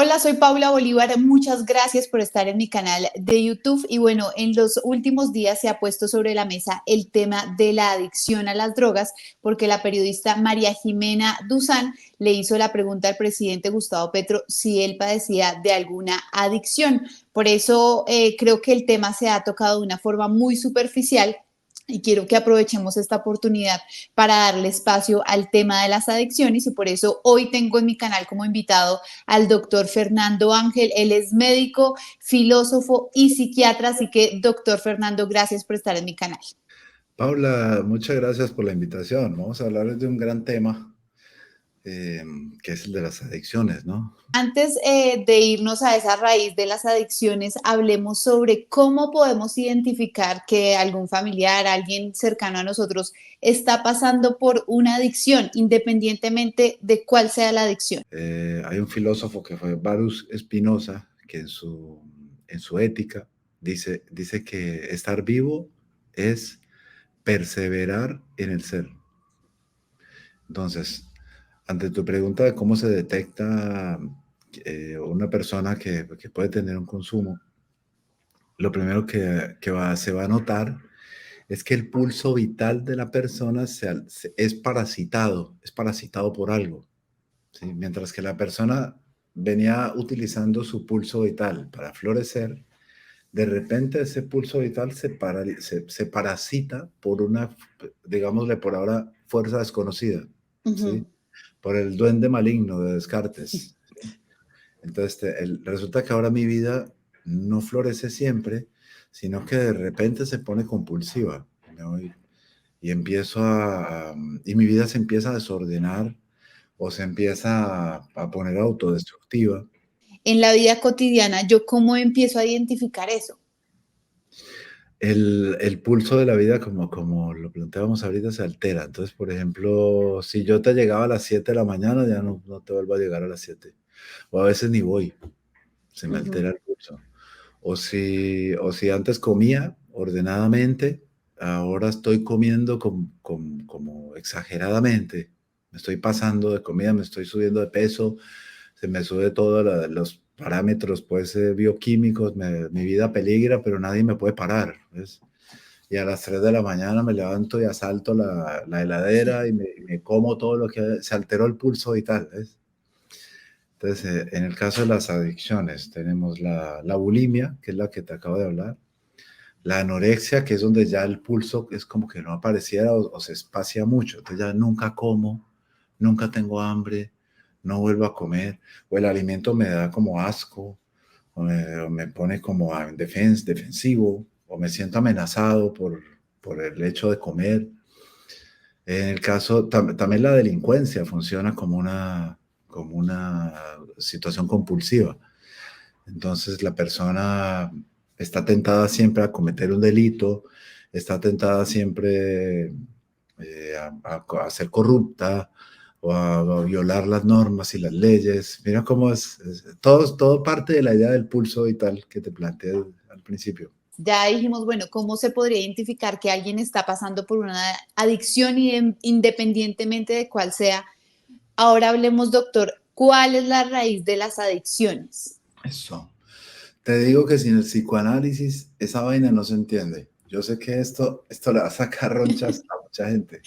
Hola, soy Paula Bolívar. Muchas gracias por estar en mi canal de YouTube. Y bueno, en los últimos días se ha puesto sobre la mesa el tema de la adicción a las drogas, porque la periodista María Jimena Duzán le hizo la pregunta al presidente Gustavo Petro si él padecía de alguna adicción. Por eso creo que el tema se ha tocado de una forma muy superficial y quiero que aprovechemos esta oportunidad para darle espacio al tema de las adicciones y por eso hoy tengo en mi canal como invitado al doctor Fernando Ángel. Él es médico, filósofo y psiquiatra, así que doctor Fernando, gracias por estar en mi canal. Paula, muchas gracias por la invitación. Vamos a hablar de un gran tema que es el de las adicciones, ¿no? Antes de irnos a esa raíz de las adicciones, hablemos sobre cómo podemos identificar que algún familiar, alguien cercano a nosotros, está pasando por una adicción, independientemente de cuál sea la adicción. Hay un filósofo que fue Baruch Spinoza, que en su ética dice que estar vivo es perseverar en el ser. Entonces, ante tu pregunta de cómo se detecta una persona que puede tener un consumo, lo primero se va a notar es que el pulso vital de la persona es parasitado por algo, ¿sí? Mientras que la persona venía utilizando su pulso vital para florecer, de repente ese pulso vital se parasita por una, digámosle por ahora, fuerza desconocida, ¿sí? Ujú. Por el duende maligno de Descartes. Entonces, resulta que ahora mi vida no florece siempre, sino que de repente se pone compulsiva, ¿no? Y y mi vida se empieza a desordenar o se empieza a poner autodestructiva. En la vida cotidiana, ¿yo cómo empiezo a identificar eso? El pulso de la vida, como lo planteábamos ahorita, se altera. Entonces, por ejemplo, si yo te llegaba a las 7 de la mañana, ya no te vuelvo a llegar a las 7. O a veces ni voy, se me altera Ujú. el pulso. O si antes comía ordenadamente, ahora estoy comiendo como exageradamente. Me estoy pasando de comida, me estoy subiendo de peso, se me sube todos los parámetros pues, bioquímicos, mi vida peligra, pero nadie me puede parar, ¿ves? Y a las 3 de la mañana me levanto y asalto la heladera y me como todo lo que se alteró el pulso y tal, ¿ves? Entonces, en el caso de las adicciones, tenemos la bulimia, que es la que te acabo de hablar, la anorexia, que es donde ya el pulso es como que no apareciera o se espacia mucho, entonces ya nunca como, nunca tengo hambre, no vuelvo a comer, o el alimento me da como asco, o me pone como defensivo, o me siento amenazado por el hecho de comer. En el caso, también la delincuencia funciona como una situación compulsiva. Entonces la persona está tentada siempre a cometer un delito, está tentada siempre a ser corrupta o a violar las normas y las leyes. Mira cómo todo parte de la idea del pulso vital que te planteé al principio. Ya dijimos, bueno, ¿cómo se podría identificar que alguien está pasando por una adicción independientemente de cuál sea? Ahora hablemos, doctor, ¿cuál es la raíz de las adicciones? Eso. Te digo que sin el psicoanálisis esa vaina no se entiende. Yo sé que esto le va a sacar ronchas a mucha gente,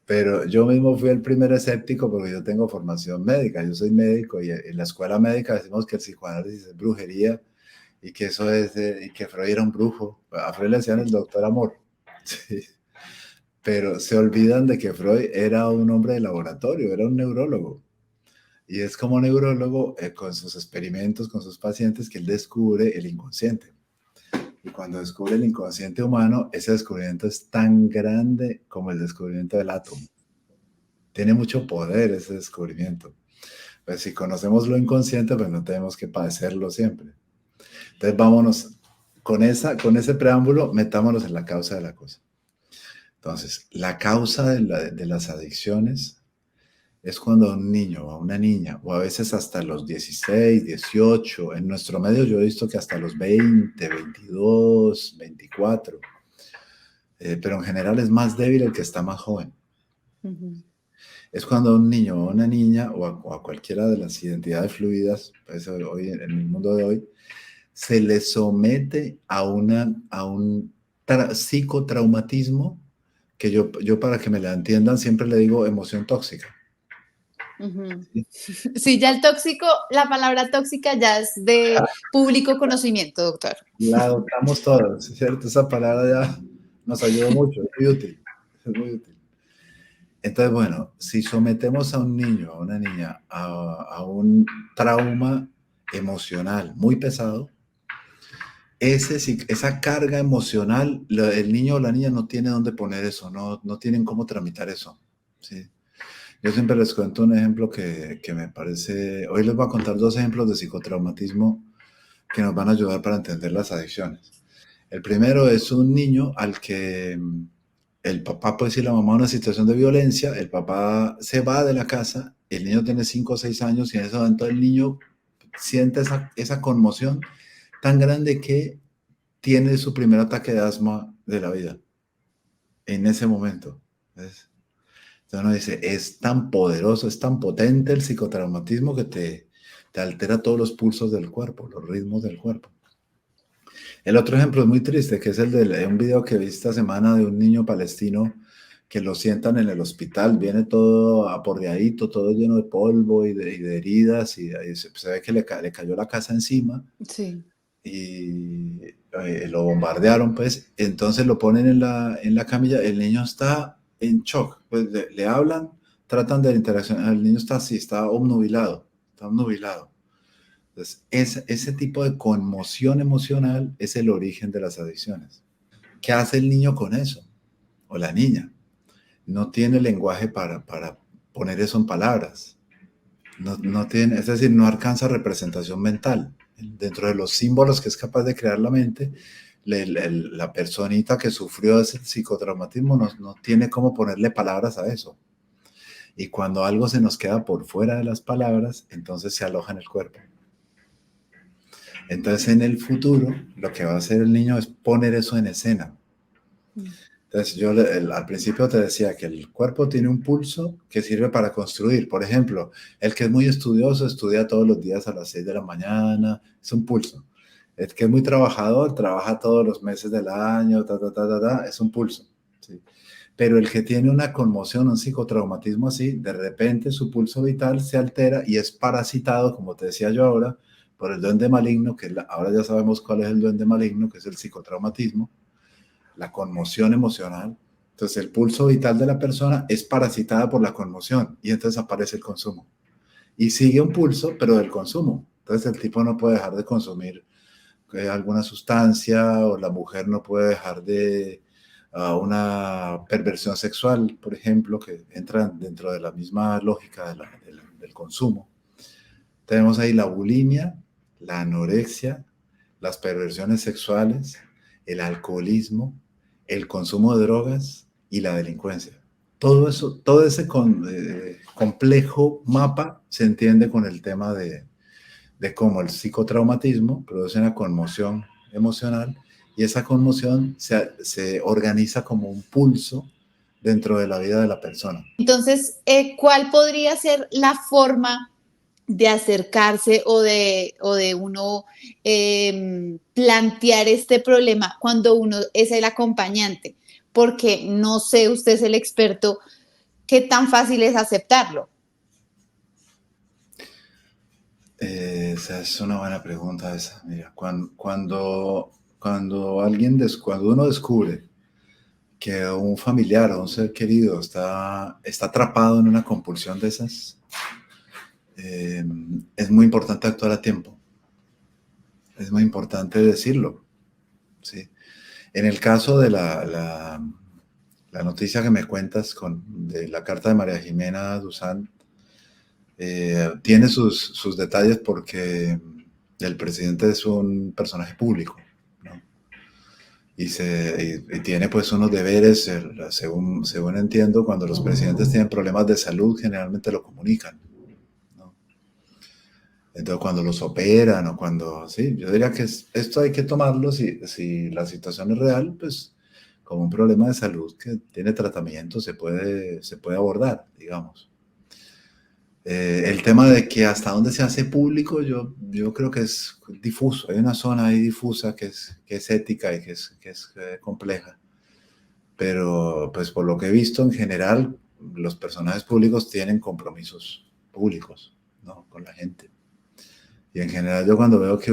pero yo mismo fui el primer escéptico porque yo tengo formación médica, yo soy médico y en la escuela médica decimos que el psicoanálisis es brujería y que y que Freud era un brujo. A Freud le decían el doctor amor, sí. Pero se olvidan de que Freud era un hombre de laboratorio, era un neurólogo. Y es como neurólogo con sus experimentos, con sus pacientes, que él descubre el inconsciente. Y cuando descubre el inconsciente humano, ese descubrimiento es tan grande como el descubrimiento del átomo. Tiene mucho poder ese descubrimiento. Pues si conocemos lo inconsciente, pues no tenemos que padecerlo siempre. Entonces vámonos, con ese preámbulo, metámonos en la causa de la cosa. Entonces, la causa de las adicciones es cuando un niño o una niña, o a veces hasta los 16, 18, en nuestro medio yo he visto que hasta los 20, 22, 24, pero en general es más débil el que está más joven. Ujú. es cuando a un niño o a una niña o a cualquiera de las identidades fluidas, pues hoy en el mundo de hoy, se le somete a un psicotraumatismo que yo para que me la entiendan siempre le digo emoción tóxica. Ujú. ¿Sí? Sí, ya el tóxico, la palabra tóxica ya es de público conocimiento, doctor. La adoptamos todos, ¿cierto? Esa palabra ya nos ayudó mucho, es muy útil, es muy útil. Entonces, bueno, si sometemos a un niño, a una niña, a un trauma emocional muy pesado, esa carga emocional, el niño o la niña no tiene dónde poner eso, no tienen cómo tramitar eso. ¿Sí? Yo siempre les cuento un ejemplo que me parece, hoy les voy a contar dos ejemplos de psicotraumatismo que nos van a ayudar para entender las adicciones. El primero es un niño al que el papá, pues, y la mamá en una situación de violencia, el papá se va de la casa, el niño tiene 5 o 6 años y en ese momento el niño siente esa conmoción tan grande que tiene su primer ataque de asma de la vida en ese momento. ¿Ves? Entonces uno dice, es tan poderoso, es tan potente el psicotraumatismo que te altera todos los pulsos del cuerpo, los ritmos del cuerpo. El otro ejemplo es muy triste, que es el de un video que vi esta semana de un niño palestino que lo sientan en el hospital, viene todo aporreadito, todo lleno de polvo y de heridas, y ahí se ve que le cayó la casa encima Sí. y lo bombardearon, pues, entonces lo ponen en la camilla, el niño está en shock, pues le hablan, tratan de interaccionar, el niño está así, está obnubilado, está obnubilado. Entonces, ese tipo de conmoción emocional es el origen de las adicciones. ¿Qué hace el niño con eso? O la niña. No tiene lenguaje para poner eso en palabras. No tiene, es decir, no alcanza representación mental. Dentro de los símbolos que es capaz de crear la mente, la personita que sufrió ese psicotraumatismo no tiene cómo ponerle palabras a eso. Y cuando algo se nos queda por fuera de las palabras, entonces se aloja en el cuerpo. Entonces, en el futuro, lo que va a hacer el niño es poner eso en escena. Entonces, al principio te decía que el cuerpo tiene un pulso que sirve para construir. Por ejemplo, el que es muy estudioso estudia todos los días a las 6 de la mañana, es un pulso. El que es muy trabajador trabaja todos los meses del año, es un pulso. ¿Sí? Pero el que tiene una conmoción, un psicotraumatismo así, de repente su pulso vital se altera y es parasitado, como te decía yo ahora, por el duende maligno, ahora ya sabemos cuál es el duende maligno, que es el psicotraumatismo, la conmoción emocional. Entonces el pulso vital de la persona es parasitada por la conmoción y entonces aparece el consumo. Y sigue un pulso, pero del consumo. Entonces el tipo no puede dejar de consumir alguna sustancia o la mujer no puede dejar de una perversión sexual, por ejemplo, que entra dentro de la misma lógica del consumo. Tenemos ahí la bulimia, la anorexia, las perversiones sexuales, el alcoholismo, el consumo de drogas y la delincuencia. Todo eso, todo ese complejo mapa se entiende con el tema de cómo el psicotraumatismo produce una conmoción emocional y esa conmoción se organiza como un pulso dentro de la vida de la persona. Entonces, ¿cuál podría ser la forma de acercarse o de uno plantear este problema cuando uno es el acompañante? Porque no sé, usted es el experto, ¿qué tan fácil es aceptarlo? Esa es una buena pregunta esa. Mira, cuando uno descubre que un familiar o un ser querido está atrapado en una compulsión de esas, es muy importante actuar a tiempo. Es muy importante decirlo. ¿Sí? En el caso de la noticia que me cuentas de la carta de María Jimena Duzán, tiene sus detalles porque el presidente es un personaje público, ¿no? Y tiene pues unos deberes, según entiendo, cuando los presidentes tienen problemas de salud, generalmente lo comunican, ¿no? Entonces cuando los operan o cuando, sí, yo diría que esto hay que tomarlo si la situación es real, pues como un problema de salud que tiene tratamiento, se puede abordar, digamos. El tema de que hasta dónde se hace público, yo creo que es difuso. Hay una zona ahí difusa que es ética y que es compleja. Pero pues por lo que he visto en general, los personajes públicos tienen compromisos públicos, ¿no? Con la gente. Y en general yo cuando veo que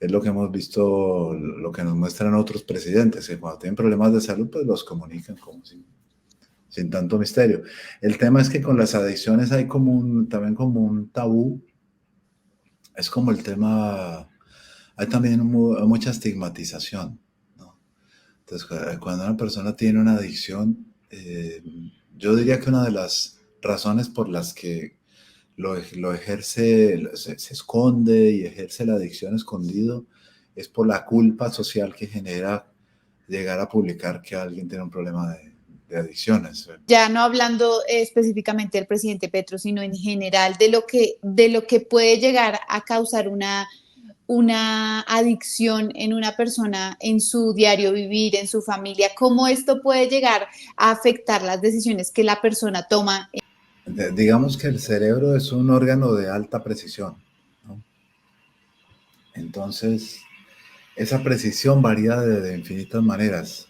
es lo que hemos visto, lo que nos muestran otros presidentes, que cuando tienen problemas de salud, pues los comunican como sin tanto misterio. El tema es que con las adicciones hay también como un tabú. Es como el tema, hay también mucha estigmatización, ¿no? Entonces, cuando una persona tiene una adicción, yo diría que una de las razones por las que lo ejerce, se esconde y ejerce la adicción escondido, es por la culpa social que genera llegar a publicar que alguien tiene un problema de adicciones. Ya no hablando específicamente del presidente Petro, sino en general de lo que puede llegar a causar una adicción en una persona, en su diario vivir, en su familia, cómo esto puede llegar a afectar las decisiones que la persona toma. Digamos que el cerebro es un órgano de alta precisión, ¿no? Entonces, esa precisión varía de infinitas maneras.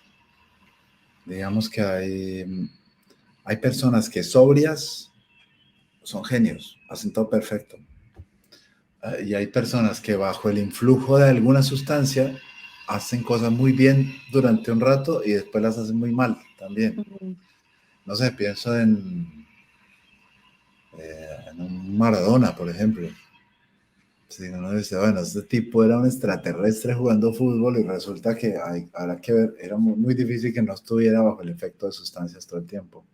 Digamos que hay personas que sobrias son genios, hacen todo perfecto. Y hay personas que bajo el influjo de alguna sustancia hacen cosas muy bien durante un rato y después las hacen muy mal también. No sé, pienso en un Maradona, por ejemplo. Si uno dice, bueno, este tipo era un extraterrestre jugando fútbol y resulta que habrá que ver, era muy difícil que no estuviera bajo el efecto de sustancias todo el tiempo.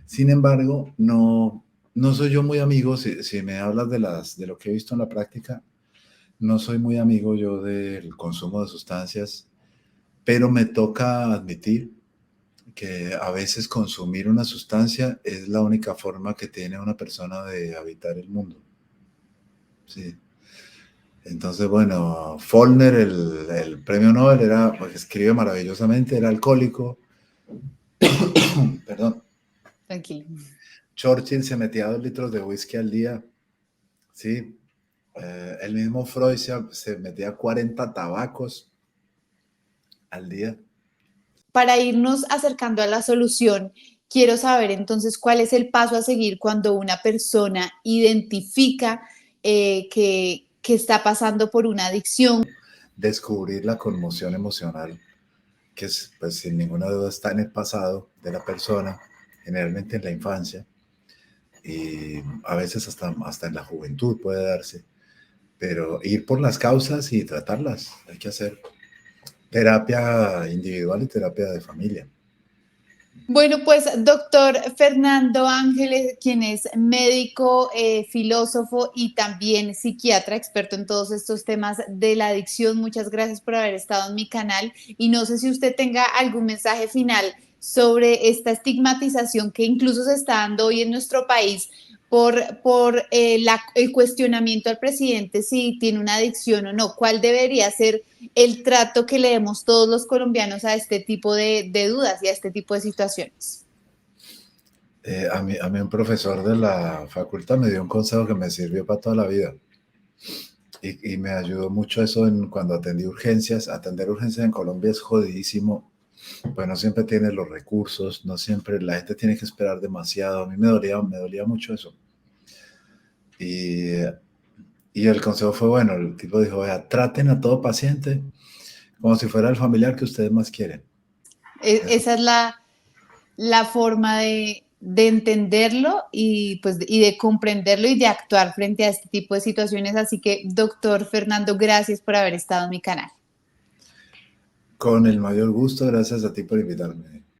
Sin embargo, no soy yo muy amigo, si me hablas de lo que he visto en la práctica, no soy muy amigo yo del consumo de sustancias, pero me toca admitir que a veces consumir una sustancia es la única forma que tiene una persona de habitar el mundo. Sí. Entonces, bueno, Faulkner, el premio Nobel, pues, escribe maravillosamente, era alcohólico. Perdón. Tranquilo. Churchill se metía 2 litros de whisky al día. Sí. El mismo Freud se metía 40 tabacos al día. Para irnos acercando a la solución, quiero saber entonces cuál es el paso a seguir cuando una persona identifica que está pasando por una adicción. Descubrir la conmoción emocional, que es, pues sin ninguna duda está en el pasado de la persona, generalmente en la infancia, y a veces hasta en la juventud puede darse, pero ir por las causas y tratarlas, hay que hacer terapia individual y terapia de familia. Bueno, pues doctor Fernando Ángeles, quien es médico, filósofo y también psiquiatra, experto en todos estos temas de la adicción, muchas gracias por haber estado en mi canal y no sé si usted tenga algún mensaje final sobre esta estigmatización que incluso se está dando hoy en nuestro país por el cuestionamiento al presidente si tiene una adicción o no. ¿Cuál debería ser el trato que le demos todos los colombianos a este tipo de dudas y a este tipo de situaciones? A mí un profesor de la facultad me dio un consejo que me sirvió para toda la vida y me ayudó mucho eso cuando atendí urgencias. Atender urgencias en Colombia es jodidísimo, pues no siempre tienes los recursos, no siempre la gente tiene que esperar demasiado. A mí me dolía mucho eso. Y, y el consejo fue bueno, el tipo dijo, vea, traten a todo paciente como si fuera el familiar que ustedes más quieren. Eso. Esa es la forma de entenderlo y, pues, y de comprenderlo y de actuar frente a este tipo de situaciones. Así que, doctor Fernando, gracias por haber estado en mi canal. Con el mayor gusto, gracias a ti por invitarme.